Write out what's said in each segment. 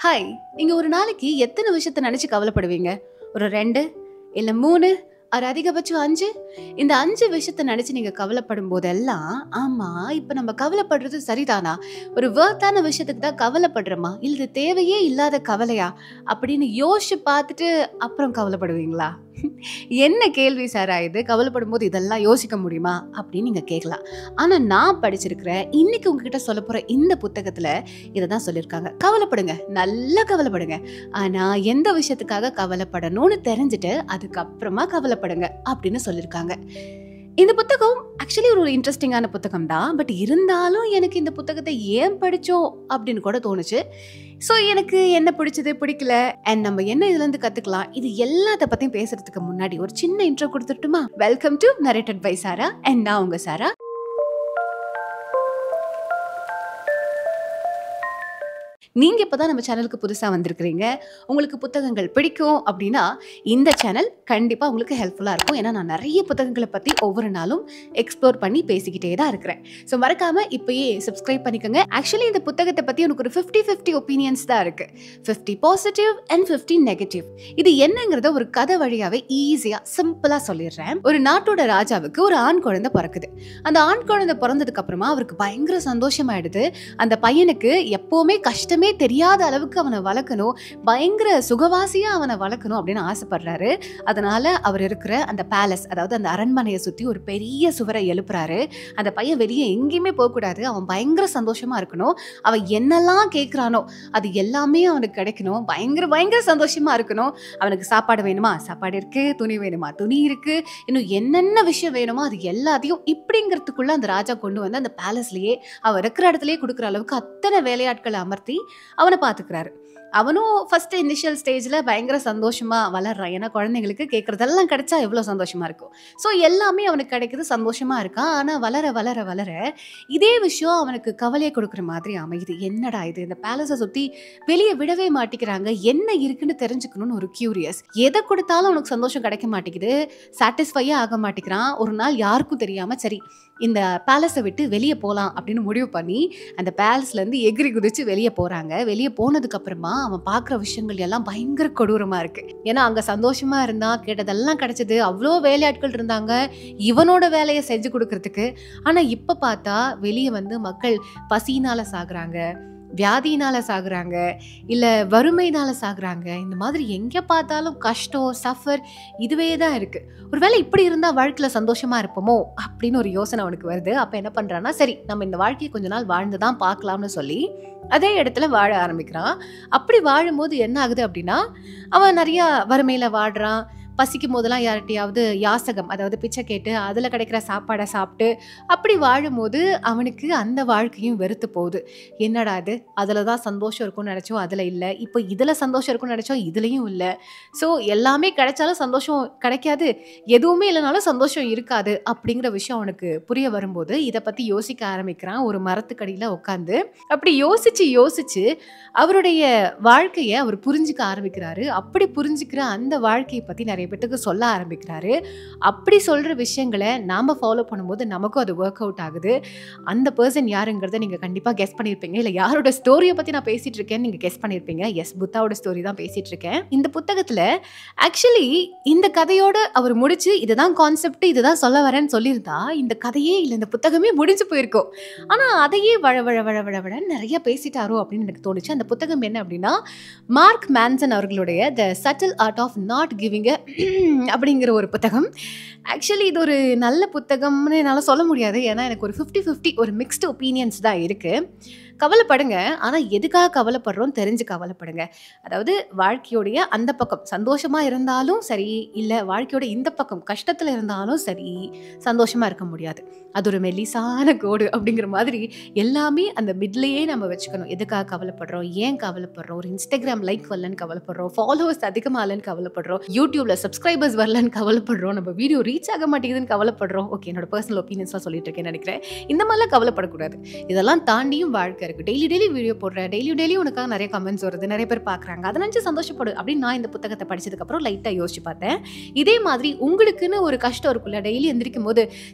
Hi, நீங்க ஒரு நாளைக்கு எத்தனை விஷயத்த நினைச்சு கவலைப்படுவீங்க? ஒரு 2 இல்ல 3 ஒரு அதிகபட்சம் 5. இந்த 5 விஷயத்த நினைச்சு நீங்க கவலைப்படும் போதெல்லாம், ஆமா இப்ப நம்ம கவலைப்படுறது சரிதானா? ஒரு வொர்த்தான விஷயத்துக்கு தான் கவலைப்படுறோமா? இல்ல இது தேவையே இல்லாத கவலையா? அப்படின்னு யோசிச்சு பார்த்துட்டு அப்புறம் கவலைப்படுவீங்களா? என்ன கேள்வி சாரா இது? கவலைப்படும்போது இதெல்லாம் யோசிக்க முடியுமா? அப்படின்னு நீங்க கேட்கலாம். ஆனா நான் படிச்சிருக்கிறேன். இன்னைக்கு உங்ககிட்ட சொல்லப் போற இந்த புத்தகத்துல இததான் சொல்லியிருக்காங்க. கவலைப்படுங்க, நல்லா கவலைப்படுங்க. ஆனா எந்த விஷயத்துக்காக கவலைப்படணும்னு தெரிஞ்சுட்டு அதுக்கப்புறமா கவலைப்படுங்க அப்படின்னு சொல்லியிருக்காங்க. இந்த புத்தகம் ஆக்சுவலி ஒரு இன்ட்ரெஸ்டிங்கான புத்தகம் தான். பட் இருந்தாலும் எனக்கு இந்த புத்தகத்தை ஏன் படிச்சோம் அப்படின்னு கூட தோணுச்சு. ஸோ எனக்கு என்ன பிடிச்சது பிடிக்கல அண்ட் நம்ம என்ன இதுல இருந்து கத்துக்கலாம், இது எல்லாத்த பத்தியும் பேசுறதுக்கு முன்னாடி ஒரு சின்ன இன்ட்ரோ கொடுத்துட்டுமா? Welcome to narrated by Sarah and நான் உங்க சாரா. நீங்க இப்பதான் நம்ம சேனலுக்கு புதுசா வந்திருக்கிறீங்க, உங்களுக்கு புத்தகங்கள் பிடிக்கும் அப்படின்னா இந்த சேனல் கண்டிப்பா உங்களுக்கு ஹெல்ப்ஃபுல்லா இருக்கும். ஏன்னா நான் நிறைய புத்தகங்களை பத்தி ஒவ்வொரு நாளும் எக்ஸ்ப்ளோர் பண்ணி பேசிக்கிட்டே தான் இருக்கிறேன். ஸோ மறக்காம இப்பயே சப்ஸ்கிரைப் பண்ணிக்கோங்க. ஆக்சுவலி இந்த புத்தகத்தை பத்தி எனக்கு ஒரு 50-50 ஒப்பீனியன்ஸ் தான் இருக்கு. 50 பாசிட்டிவ் அண்ட் 50 நெகட்டிவ். இது என்னங்கிறத ஒரு கதை வழியாவே ஈஸியா சிம்பிளா சொல்லிடுறேன். ஒரு நாட்டோட ராஜாவுக்கு ஒரு ஆண் குழந்தை பிறக்குது. அந்த ஆண் குழந்தை பிறந்ததுக்கு அப்புறமா அவருக்கு பயங்கர சந்தோஷமாயிடுது. அந்த பையனுக்கு எப்பவுமே கஷ்டமே தெரியாத அளவுக்கு அவனை வளர்க்கணும், பயங்கர சுகவாசியா அவனை வளர்க்கணும் அப்படின்னு ஆசைப்படுறாரு. அதனால அவர் இருக்கிற அந்த பேலஸ், அதாவது அந்த அரண்மனையை சுத்தி ஒரு பெரிய சுவரை எழுப்புறாரு. அந்த பையன் வெளியே எங்கேயுமே போகக்கூடாது, அவன் பயங்கர சந்தோஷமா இருக்கணும், அவன் என்னெல்லாம் கேட்கிறானோ அது எல்லாமே அவனுக்கு கிடைக்கணும், பயங்கர பயங்கர சந்தோஷமா இருக்கணும். அவனுக்கு சாப்பாடு வேணுமா, சாப்பாடு இருக்கு, துணி வேணுமா, துணி இருக்கு, இன்னும் என்னென்ன விஷயம் வேணுமோ அது எல்லாத்தையும் இப்படிங்கிறதுக்குள்ள அந்த ராஜா கொண்டு வந்து அந்த பேலஸ்லயே அவர் இருக்கிற இடத்துலயே கொடுக்குற அளவுக்கு அத்தனை வேலையாட்களை அமர்த்தி அவனை பாத்துக்கிறாரு. அவனும் ஃபர்ஸ்ட் இனிஷியல் ஸ்டேஜ்ல பயங்கர சந்தோஷமா வளர்றான். ஏன்னா குழந்தைங்களுக்கு கேட்கறதெல்லாம் கிடைச்சா எவ்வளவு சந்தோஷமா இருக்கும். ஸோ எல்லாமே அவனுக்கு கிடைக்குது, சந்தோஷமா இருக்கான். ஆனா வளர வளர வளர இதே விஷயம் அவனுக்கு கவலையை கொடுக்குற மாதிரி அமையுது. என்னடா இது, இந்த பேலஸை சுத்தி வெளியே விடவே மாட்டேங்கிறாங்க, என்ன இருக்குன்னு தெரிஞ்சுக்கணும்னு ஒரு கியூரியஸ். எதை கொடுத்தாலும் அவனுக்கு சந்தோஷம் கிடைக்க மாட்டேங்குது, சாட்டிஸ்ஃபையே ஆக மாட்டேங்கிறான். ஒரு நாள் யாருக்கும் தெரியாம சரி இந்த பேலஸை விட்டு வெளியே போகலாம் அப்படின்னு முடிவு பண்ணி அந்த பேலஸ்ல இருந்து எகிரி குதிச்சு வெளியே போறாங்க. வெளியே போனதுக்கு அப்புறமா அவன் பார்க்குற விஷயங்கள் எல்லாம் பயங்கர கொடூரமா இருக்கு. ஏன்னா அங்க சந்தோஷமா இருந்தான், கேட்டதெல்லாம் கிடைச்சது, அவ்வளோ வேலையாட்கள் இருந்தாங்க இவனோட வேலையை செஞ்சு கொடுக்கறதுக்கு. ஆனா இப்ப பார்த்தா வெளியே வந்து மக்கள் பசினால சாகுறாங்க, வியாதியினால சாகுறாங்க, இல்ல வறுமையினால சாகுறாங்க. இந்த மாதிரி எங்க பார்த்தாலும் கஷ்டம், சஃபர் இதுவே தான் இருக்கு. ஒருவேளை இப்படி இருந்தா வாழ்க்கையில சந்தோஷமா இருப்போமோ அப்படின்னு ஒரு யோசனை அவனுக்கு வருது. அப்ப என்ன பண்றான்னா, சரி நம்ம இந்த வாழ்க்கையை கொஞ்ச நாள் வாழ்ந்துதான் பார்க்கலாம்னு சொல்லி அதே இடத்துல வாழ ஆரம்பிக்கிறான். அப்படி வாழும்போது என்ன ஆகுது அப்படின்னா, அவன் நிறைய வறுமையில வாடுறான். பசிக்கும் போதெல்லாம் யார்கிட்டையாவது யாசகம், அதாவது பிச்சை கேட்டு அதில் கிடைக்கிற சாப்பாடை சாப்பிட்டு அப்படி வாழும்போது அவனுக்கு அந்த வாழ்க்கையும் வெறுத்து போகுது. என்னடா இது, அதில் தான் சந்தோஷம் இருக்கும்னு நினச்சோம், அதில் இல்லை, இப்போ இதில் சந்தோஷம் இருக்கும்னு நினச்சோம், இதுலேயும் இல்லை. ஸோ எல்லாமே கிடைச்சாலும் சந்தோஷம் கிடைக்காது, எதுவுமே இல்லைனாலும் சந்தோஷம் இருக்காது அப்படிங்கிற விஷயம் அவனுக்கு புரிய வரும்போது இதை பற்றி யோசிக்க ஆரம்பிக்கிறான். ஒரு மரத்துக்கடியில் உட்காந்து அப்படி யோசிச்சு யோசிச்சு அவருடைய வாழ்க்கையை அவர் புரிஞ்சுக்க ஆரம்பிக்கிறாரு. அப்படி புரிஞ்சுக்கிற அந்த வாழ்க்கையை பற்றி நிறைய பேருக்கு சொல்ல ஆரம்பிக்கிறாரு. அப்படி சொல்ற விஷயங்களை நாம ஃபாலோ பண்ணும்போது நமக்கும் அது ஒர்க் அவுட் ஆகுது. அந்த பர்சன் யாருங்கிறத நீங்க கண்டிப்பா கெஸ் பண்ணிருப்பீங்க. இல்ல யாரோட ஸ்டோரியை பத்தி நான் பேசிட்டு இருக்கேன்னு நீங்க கெஸ் பண்ணிருப்பீங்க. எஸ், புத்தாவோட ஸ்டோரி தான் பேசிட்டு இருக்கேன். இந்த புத்தகத்துல ஆக்சுவலி இந்த கதையோட அவர் முடிச்சு இதுதான் கான்செப்ட், இதுதான் சொல்ல வரேன்னு சொல்லியிருந்தா இந்த கதையே இல்லை, இந்த புத்தகமே முடிஞ்சு போயிருக்கும். ஆனா அதையே வழ வழ வழ வழ வழ நிறைய பேசிட்டாரோ அப்படின்னு எனக்கு தோணுச்சு. அந்த புத்தகம் என்ன அப்படின்னா, மார்க் மேன்சன் அவர்களுடைய the subtle art of not giving அப்படிங்கிற ஒரு புத்தகம். ஆக்சுவலி இது ஒரு நல்ல புத்தகம்னு என்னால் சொல்ல முடியாது. ஏன்னா எனக்கு ஒரு 50-50 ஒரு மிக்ஸ்டு ஒப்பீனியன்ஸ் தான் இருக்கு. கவலைப்படுங்க, ஆனால் எதுக்காக கவலைப்படுறோம் தெரிஞ்சு கவலைப்படுங்க. அதாவது வாழ்க்கையோடைய அந்த பக்கம் சந்தோஷமா இருந்தாலும் சரி, இல்லை வாழ்க்கையோட இந்த பக்கம் கஷ்டத்தில் இருந்தாலும் சரி, சந்தோஷமா இருக்க முடியாது. அது ஒரு மெல்லிசான கோடு அப்படிங்கிற மாதிரி எல்லாமே அந்த மிட்லேயே நம்ம வச்சுக்கணும். எதுக்காக கவலைப்படுறோம், ஏன் கவலைப்படுறோம், ஒரு இன்ஸ்டாகிராம் லைக் வரலன்னு கவலைப்படுறோம், ஃபாலோவர்ஸ் அதிகமாக இல்லைன்னு கவலைப்படுறோம், யூடியூப்ல சப்ஸ்கிரைபர்ஸ் வரலன்னு கவலைப்படுறோம், நம்ம வீடியோ ரீச் ஆக மாட்டேங்குதுன்னு கவலைப்படுறோம். ஓகே, என்னோட பர்சனல் ஒப்பீனியன்ஸ்லாம் சொல்லிட்டு இருக்கேன்னு நினைக்கிறேன். இந்த மாதிரிலாம் கவலைப்படக்கூடாது. இதெல்லாம் தாண்டியும் வாழ்க்கை ஜாலியாக இருக்குது, டெய்லி வீடியோ போடுறேன், டெய்லி உனக்காக நிறைய கமெண்ட்ஸ் வருது, நிறைய பேர் பார்க்குறாங்க, அதை நினச்சி சந்தோஷப்படு அப்படின்னு நான் இந்த புத்தகத்தை படிச்சதுக்கப்புறம் லைட்டாக யோசிச்சு பார்த்தேன். இதே மாதிரி உங்களுக்குன்னு ஒரு கஷ்டம் இருக்குல்ல, டெய்லி எந்திரிக்கும் போது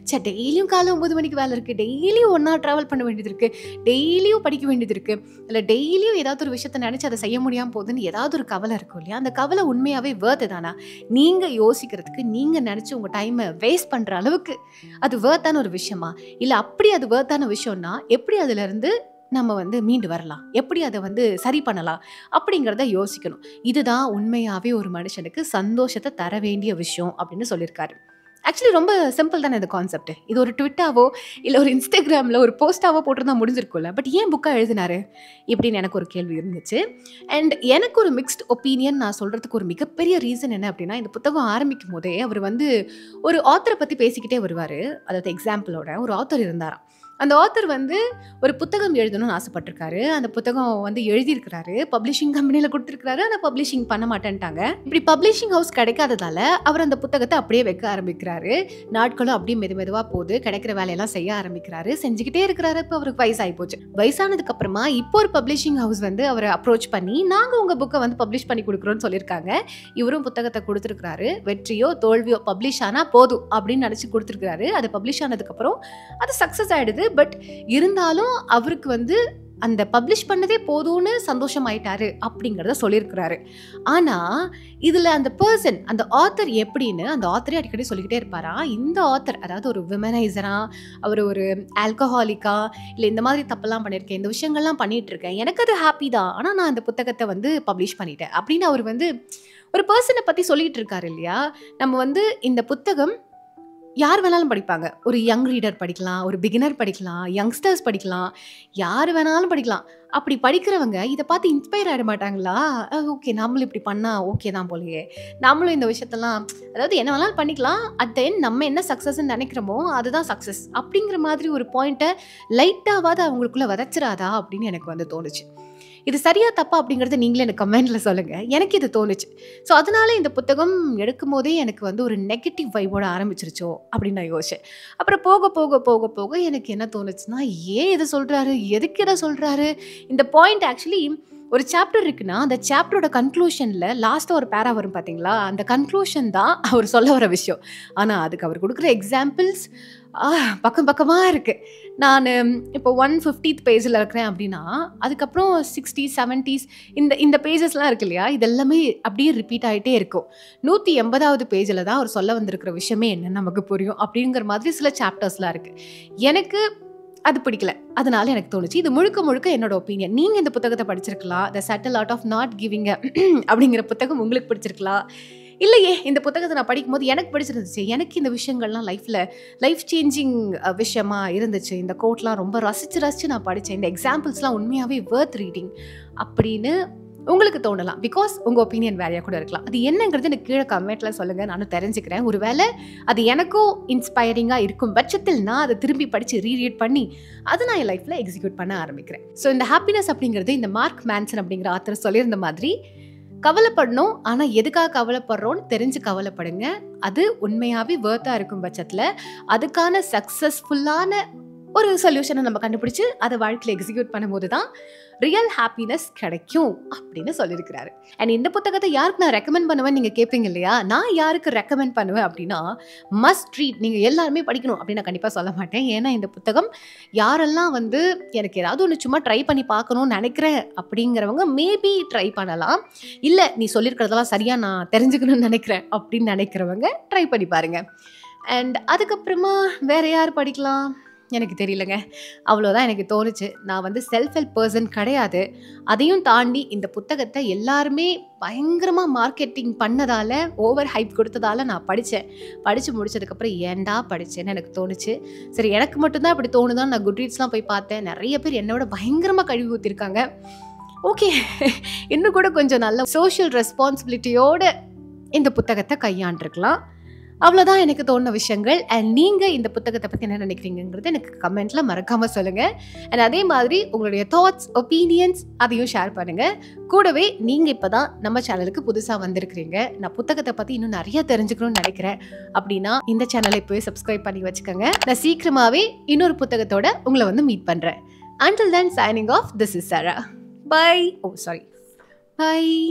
டெய்லியும் காலை 9 மணிக்கு வேலை இருக்குது, டெய்லியும் ஒன்றா ட்ராவல் பண்ண வேண்டியது இருக்குது, டெய்லியும் படிக்க வேண்டியது இருக்குது, இல்லை டெய்லியும் ஏதாவது ஒரு விஷயத்தை நினச்சி அதை செய்ய முடியாமல் போகுதுன்னு ஏதாவது ஒரு கவலை இருக்கும் இல்லையா? அந்த கவலை உண்மையாகவே வேர்த்து தானா? நீங்கள் யோசிக்கிறதுக்கு, நீங்கள் நினச்சி உங்கள் டைமை வேஸ்ட் பண்ணுற அளவுக்கு அது வேர்த்தான ஒரு விஷயமா? இல்லை அப்படி அது வேர்த்தான விஷயம்னா எப்படி அதுலேருந்து நம்ம மீண்டு வரலாம், எப்படி அதை சரி பண்ணலாம் அப்படிங்கிறத யோசிக்கணும். இதுதான் உண்மையாகவே ஒரு மனுஷனுக்கு சந்தோஷத்தை தர வேண்டிய விஷயம் அப்படின்னு சொல்லியிருக்காரு. ஆக்சுவலி ரொம்ப சிம்பிள் தானே இந்த கான்செப்ட். இது ஒரு ட்விட்டாவோ இல்லை ஒரு இன்ஸ்டாகிராமில் ஒரு போஸ்ட்டாவோ போட்டிருந்தா முடிஞ்சிருக்கும்ல. பட் ஏன் புக்காக எழுதினாரு இப்படின்னு எனக்கு ஒரு கேள்வி இருந்துச்சு. அண்ட் எனக்கு ஒரு மிக்ஸ்ட் ஒப்பீனியன் நான் சொல்கிறதுக்கு ஒரு மிகப்பெரிய ரீசன் என்ன அப்படின்னா, இந்த புத்தகம் ஆரம்பிக்கும் போதே அவர் ஒரு ஆத்தரை பற்றி பேசிக்கிட்டே வருவார். அதாவது எக்ஸாம்பிளோட ஒரு ஆத்தர் இருந்தாராம். அந்த ஆத்தர் ஒரு புத்தகம் எழுதணும்னு ஆசைப்பட்டிருக்காரு. அந்த புத்தகம் எழுதியிருக்கிறாரு, பப்ளிஷிங் கம்பெனியில் கொடுத்துருக்காரு. ஆனால் பப்ளிஷிங் பண்ண மாட்டேன்ட்டாங்க. இப்படி பப்ளிஷிங் ஹவுஸ் கிடைக்காததால அவர் அந்த புத்தகத்தை அப்படியே வைக்க ஆரம்பிக்கிறாரு. நாட்களும் அப்படியே மெதுவாக போகுது. கிடைக்கிற வேலையெல்லாம் செய்ய ஆரம்பிக்கிறாரு, செஞ்சுக்கிட்டே இருக்கிறாரு. இப்போ அவருக்கு வயசாகி போச்சு. வயசானதுக்கு அப்புறமா இப்போ ஒரு பப்ளிஷிங் ஹவுஸ் அவரை அப்ரோச் பண்ணி, நாங்கள் உங்கள் புக்கை பப்ளிஷ் பண்ணி கொடுக்குறோன்னு சொல்லியிருக்காங்க. இவரும் புத்தகத்தை கொடுத்துருக்காரு. வெற்றியோ தோல்வியோ பப்ளிஷ் ஆனால் போதும் அப்படின்னு நினச்சி கொடுத்துருக்காரு. அது பப்ளிஷ் ஆனதுக்கப்புறம் அது சக்ஸஸ் ஆகிடுது. பட் இருந்தாலும் அவருக்கு அந்த பப்ளிஷ் பண்ணதே போதும்னு சந்தோஷமாயிட்டாரு அப்படிங்கிறத சொல்லியிருக்கிறாரு. ஆனால் இதில் அந்த பர்சன், அந்த ஆத்தர் எப்படின்னு அந்த ஆத்தரே அடிக்கடி சொல்லிக்கிட்டே இருப்பாரா, இந்த ஆத்தர் அதாவது ஒரு விமனைசரா, அவர் ஒரு ஆல்கஹாலிக்கா, இல்லை இந்த மாதிரி தப்பெல்லாம் பண்ணியிருக்கேன், இந்த விஷயங்கள்லாம் பண்ணிட்டு இருக்கேன், எனக்கு அது ஹாப்பி தான், ஆனால் நான் அந்த புத்தகத்தை பப்ளிஷ் பண்ணிட்டேன் அப்படின்னு அவர் ஒரு பர்சனை பற்றி சொல்லிட்டு இருக்காரு இல்லையா? நம்ம இந்த புத்தகம் யார் வேணாலும் படிப்பாங்க. ஒரு யங் ரீடர் படிக்கலாம், ஒரு பிகினர் படிக்கலாம், யங்ஸ்டர்ஸ் படிக்கலாம், யார் வேணாலும் படிக்கலாம். அப்படி படிக்கிறவங்க இதை பார்த்து இன்ஸ்பயர் ஆகிட மாட்டாங்களா? ஓகே, நம்மளும் இப்படி பண்ணால் ஓகே தான் போலையே, நம்மளும் இந்த விஷயத்தெல்லாம் அதாவது என்ன வேணாலும் பண்ணிக்கலாம், அட் த எண்ட் நம்ம என்ன சக்ஸஸ்ன்னு நினைக்கிறோமோ அதுதான் சக்ஸஸ் அப்படிங்கிற மாதிரி ஒரு பாயிண்ட்டை லைட்டாவது அவங்களுக்குள்ளே விதைச்சிடாதா அப்படின்னு எனக்கு தோணுச்சு. இது சரியா தப்பா அப்படிங்கிறத நீங்களே எனக்கு கமெண்ட்டில் சொல்லுங்கள். எனக்கு இது தோணுச்சு. ஸோ அதனால இந்த புத்தகம் எடுக்கும் போதே எனக்கு ஒரு நெகட்டிவ் வைபோட ஆரம்பிச்சிருச்சோ அப்படின்னு நான் யோசிச்சேன். அப்புறம் போக போக போக போக எனக்கு என்ன தோணுச்சுன்னா, ஏன் இதை சொல்கிறாரு, எதுக்கு இதை சொல்கிறாரு? இந்த பாயிண்ட் ஆக்சுவலி ஒரு சாப்டர் இருக்குன்னா அந்த சாப்டரோட கன்க்ளூஷனில் லாஸ்ட்டாக ஒரு பேரா வரும் பார்த்தீங்களா, அந்த கன்க்ளூஷன் தான் அவர் சொல்ல வர விஷயம். ஆனால் அதுக்கு அவர் கொடுக்குற எக்ஸாம்பிள்ஸ் பக்கமாக இருக்குது. நான் இப்போ 150th பேஜில் இருக்கிறேன் அப்படின்னா அதுக்கப்புறம் 60s 70s இந்த பேஜஸ்லாம் இருக்கு இல்லையா, இதெல்லாமே அப்படியே ரிப்பீட் ஆகிட்டே இருக்கும். 180வது பேஜில் தான் அவர் சொல்ல வந்திருக்கிற விஷயமே என்னன்னு நமக்கு புரியும் அப்படிங்கிற மாதிரி சில சாப்டர்ஸ்லாம் இருக்குது. எனக்கு அது பிடிக்கல. அதனால எனக்கு தோணுச்சு இது முழுக்க என்னோட ஒப்பீனியன். நீங்கள் இந்த புத்தகத்தை படிச்சிருக்கலாம். The subtle art of not giving அப்படிங்கிற புத்தகம் உங்களுக்கு பிடிச்சிருக்கலாம். இல்லையே, இந்த புத்தகத்தை நான் படிக்கும்போது எனக்கு பிடிச்சிருந்துச்சு, எனக்கு இந்த விஷயங்கள்லாம் லைஃப் சேஞ்சிங் விஷயமா இருந்துச்சு, இந்த கோட்லாம் ரொம்ப ரசித்து நான் படித்தேன், இந்த எக்ஸாம்பிள்ஸ்லாம் உண்மையாகவே வர்த் ரீடிங் அப்படின்னு உங்களுக்கு தோணலாம். பிகாஸ் உங்கள் ஒப்பீனியன் வேறையாக கூட இருக்கலாம். அது என்னங்கிறது எனக்கு கீழே கமெண்ட்டில் சொல்லுங்கள், நானும் தெரிஞ்சுக்கிறேன். ஒருவேளை அது எனக்கும் இன்ஸ்பைரிங்காக இருக்கும் பட்சத்தில் நான் அதை திரும்பி படித்து ரீட் பண்ணி அதை நான் என் லைஃப்பில் எக்ஸிக்யூட் பண்ண ஆரம்பிக்கிறேன். ஸோ இந்த ஹாப்பினஸ் அப்படிங்கிறது இந்த மார்க் மேன்சன் அப்படிங்கிற ஆத்தர் சொல்லியிருந்த மாதிரி கவலைப்படணும், ஆனால் எதுக்காக கவலைப்படுறோன்னு தெரிஞ்சு கவலைப்படுங்க. அது உண்மையாகவே வர்த்தாக இருக்கும் பட்சத்தில் அதுக்கான சக்ஸஸ்ஃபுல்லான ஒரு சொல்யூஷனை நம்ம கண்டுபிடிச்சு அதை வாழ்க்கையில் எக்ஸிக்யூட் பண்ணும்போது தான் ரியல் ஹாப்பினஸ் கிடைக்கும் அப்படின்னு சொல்லியிருக்கிறாரு. அண்ட் இந்த புத்தகத்தை யாருக்கு நான் ரெக்கமெண்ட் பண்ணுவேன் நீங்கள் கேட்பீங்க இல்லையா? நான் யாருக்கு ரெக்கமெண்ட் பண்ணுவேன் அப்படின்னா, மஸ்ட் ரீட், நீங்கள் எல்லாருமே படிக்கணும் அப்படின்னு நான் கண்டிப்பாக சொல்ல மாட்டேன். ஏன்னா இந்த புத்தகம் யாரெல்லாம் எனக்கு ஏதாவது ஒன்று சும்மா ட்ரை பண்ணி பார்க்கணும்னு நினைக்கிறேன் அப்படிங்கிறவங்க மேபி ட்ரை பண்ணலாம். இல்லை நீ சொல்லியிருக்கிறதெல்லாம் சரியாக நான் தெரிஞ்சுக்கணும்னு நினைக்கிறேன் அப்படின்னு நினைக்கிறவங்க ட்ரை பண்ணி பாருங்கள். அண்ட் அதுக்கப்புறமா வேறு யார் படிக்கலாம் எனக்கு தெரியலங்க. அவ்வளோதான் எனக்கு தோணுச்சு. நான் செல்ஃப் ஹெல்ப் பர்சன் கிடையாது. அதையும் தாண்டி இந்த புத்தகத்தை எல்லாருமே பயங்கரமாக மார்க்கெட்டிங் பண்ணதால், ஓவர் ஹைப் கொடுத்ததால் நான் படித்து முடிச்சதுக்கப்புறம் ஏன்டா படித்தேன்னு எனக்கு தோணுச்சு. சரி, எனக்கு மட்டும்தான் இப்படி தோணுதான். நான் குட்ரீட்ஸ்லாம் போய் பார்த்தேன், நிறைய பேர் என்னோட பயங்கரமாக கழுவி ஊற்றிருக்காங்க. ஓகே, இன்னும் கூட கொஞ்சம் நல்ல சோஷியல் ரெஸ்பான்சிபிலிட்டியோடு இந்த புத்தகத்தை கையாண்டிருக்கலாம். அவ்வளோதான் எனக்கு தோணுன விஷயங்கள். அண்ட் நீங்கள் இந்த புத்தகத்தை பற்றி என்ன நினைக்கிறீங்கிறது எனக்கு கமெண்ட்டில் மறக்காமல் சொல்லுங்கள். அண்ட் அதே மாதிரி உங்களுடைய தாட்ஸ், ஒப்பீனியன்ஸ் அதையும் ஷேர் பண்ணுங்கள். கூடவே நீங்கள் இப்போ தான் நம்ம சேனலுக்கு புதுசாக வந்திருக்கிறீங்க, நான் புத்தகத்தை பற்றி இன்னும் நிறைய தெரிஞ்சுக்கணும்னு நினைக்கிறேன் அப்படின்னா இந்த சேனலை போய் சப்ஸ்கிரைப் பண்ணி வச்சுக்கோங்க. நான் சீக்கிரமாகவே இன்னொரு புத்தகத்தோட உங்களை மீட் பண்ணுறேன். Until then, signing off, this is Sarah. Bye. Oh, sorry. Bye.